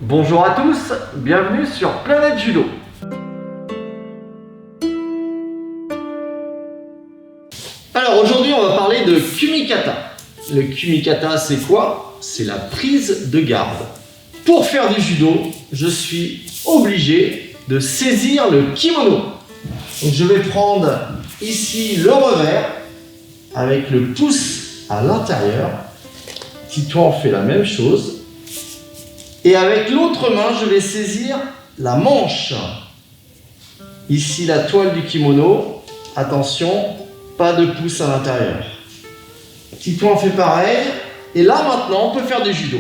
Bonjour à tous, bienvenue sur Planète Judo. Alors aujourd'hui on va parler de Kumikata. Le Kumikata c'est quoi? C'est la prise de garde. Pour faire du judo, je suis obligé de saisir le kimono. Donc je vais prendre ici le revers avec le pouce à l'intérieur. Titouan fait la même chose. Et avec l'autre main, je vais saisir la manche. Ici, la toile du kimono. Attention, pas de pouce à l'intérieur. Titouan fait pareil. Et là, maintenant, on peut faire du judo.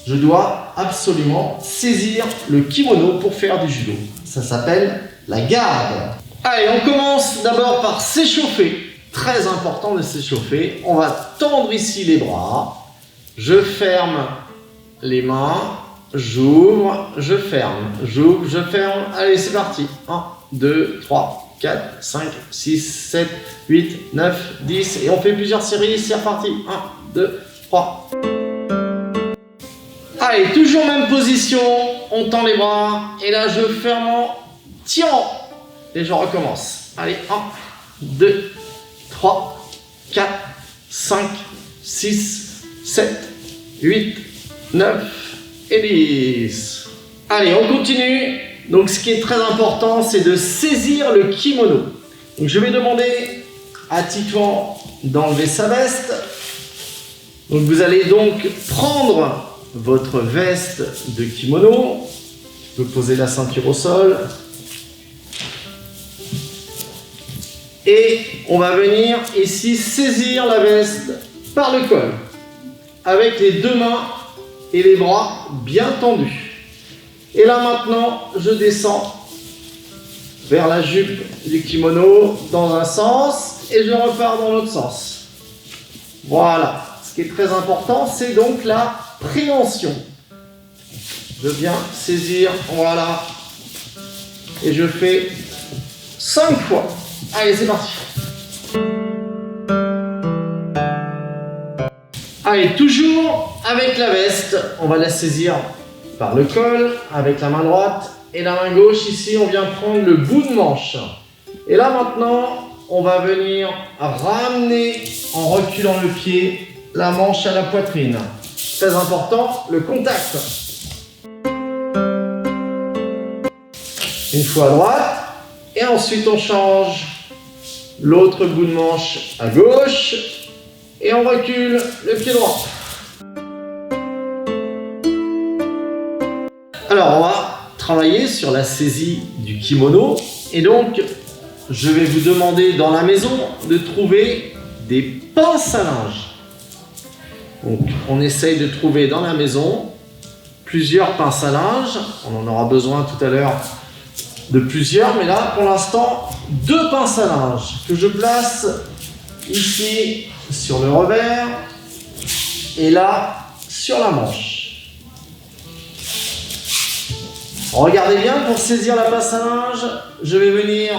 Je dois absolument saisir le kimono pour faire du judo. Ça s'appelle la garde. Allez, on commence d'abord par s'échauffer. Très important de s'échauffer. On va tendre ici les bras. Je ferme les mains, j'ouvre, je ferme, j'ouvre, je ferme. Allez, c'est parti. 1, 2, 3, 4, 5, 6, 7, 8, 9, 10. Et on fait plusieurs séries, c'est reparti. 1, 2, 3. Allez, toujours même position. On tend les bras. Et là, je ferme en tirant. Et je recommence. Allez, 1, 2, 3, 4, 5, 6, 7, 8, 9 et 10. Allez, on continue. Donc, ce qui est très important, c'est de saisir le kimono. Donc, je vais demander à Titouan d'enlever sa veste. Donc, vous allez donc prendre votre veste de kimono. Vous posez la ceinture au sol. Et on va venir ici saisir la veste par le col. Avec les deux mains et les bras bien tendus. Et là maintenant, je descends vers la jupe du kimono dans un sens et je repars dans l'autre sens. Voilà. Ce qui est très important, c'est donc la préhension. Je viens saisir, voilà. Et je fais 5 fois. Allez, c'est parti. Allez, toujours avec la veste, on va la saisir par le col, avec la main droite et la main gauche. Ici, on vient prendre le bout de manche. Et là, maintenant, on va venir ramener, en reculant le pied, la manche à la poitrine. Très important, le contact. Une fois à droite, et ensuite on change l'autre bout de manche à gauche. Et on recule le pied droit. Alors, on va travailler sur la saisie du kimono. Et donc, je vais vous demander dans la maison de trouver des pinces à linge. Donc, on essaye de trouver dans la maison plusieurs pinces à linge. On en aura besoin tout à l'heure de plusieurs. Mais là, pour l'instant, 2 pinces à linge que je place ici sur le revers et là sur la manche. Regardez bien, pour saisir la pince à linge, je vais venir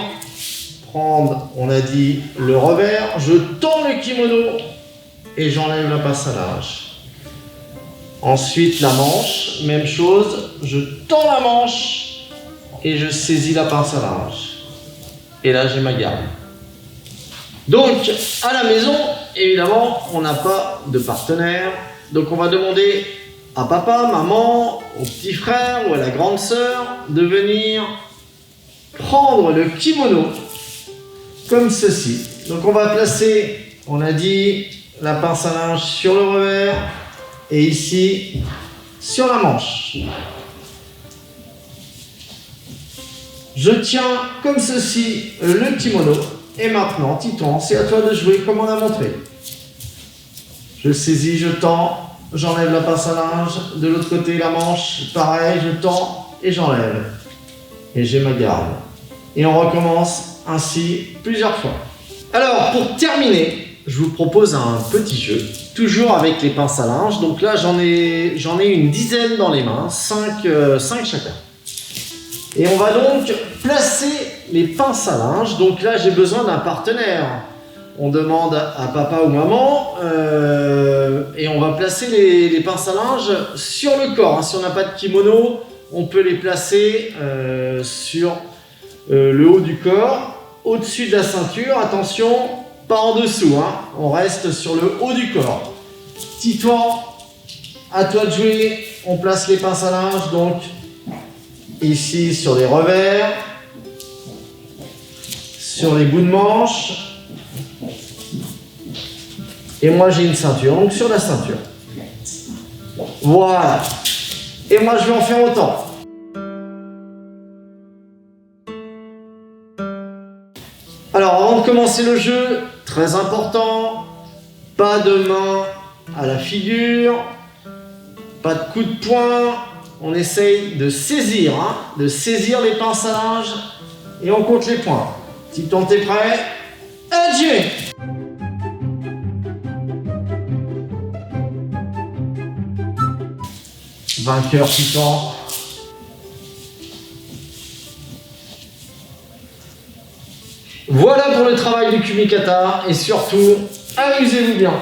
prendre, on a dit, le revers, je tends le kimono et j'enlève la pince à linge. Ensuite la manche, même chose, je tends la manche et je saisis la pince à linge. Et là j'ai ma garde. Donc, à la maison, évidemment, on n'a pas de partenaire. Donc, on va demander à papa, maman, au petit frère ou à la grande sœur de venir prendre le kimono comme ceci. Donc, on va placer, on a dit, la pince à linge sur le revers et ici, sur la manche. Je tiens comme ceci le kimono. Et maintenant, Titouan, c'est à toi de jouer comme on a montré. Je saisis, je tends, j'enlève la pince à linge. De l'autre côté, la manche, pareil, je tends et j'enlève. Et j'ai ma garde. Et on recommence ainsi plusieurs fois. Alors, pour terminer, je vous propose un petit jeu, toujours avec les pinces à linge. Donc là, j'en ai une dizaine dans les mains, 5 chacun. Et on va donc placer les pinces à linge. Donc là, j'ai besoin d'un partenaire. On demande à papa ou maman et on va placer les pinces à linge sur le corps. Hein. Si on n'a pas de kimono, on peut les placer sur le haut du corps, au-dessus de la ceinture. Attention, pas en dessous, hein. On reste sur le haut du corps. Titouan, à toi de jouer. On place les pinces à linge donc ici sur les revers, sur les bouts de manche. Et moi j'ai une ceinture, donc sur la ceinture. Voilà. Et moi je vais en faire autant. Alors avant de commencer le jeu, très important, pas de main à la figure, pas de coup de poing. On essaye de saisir, hein, de saisir les pinces à linge et on compte les points. Titouan, t'es prêt? Adieu! Vainqueur Titouan. Voilà pour le travail du Kumikata et surtout, amusez-vous bien.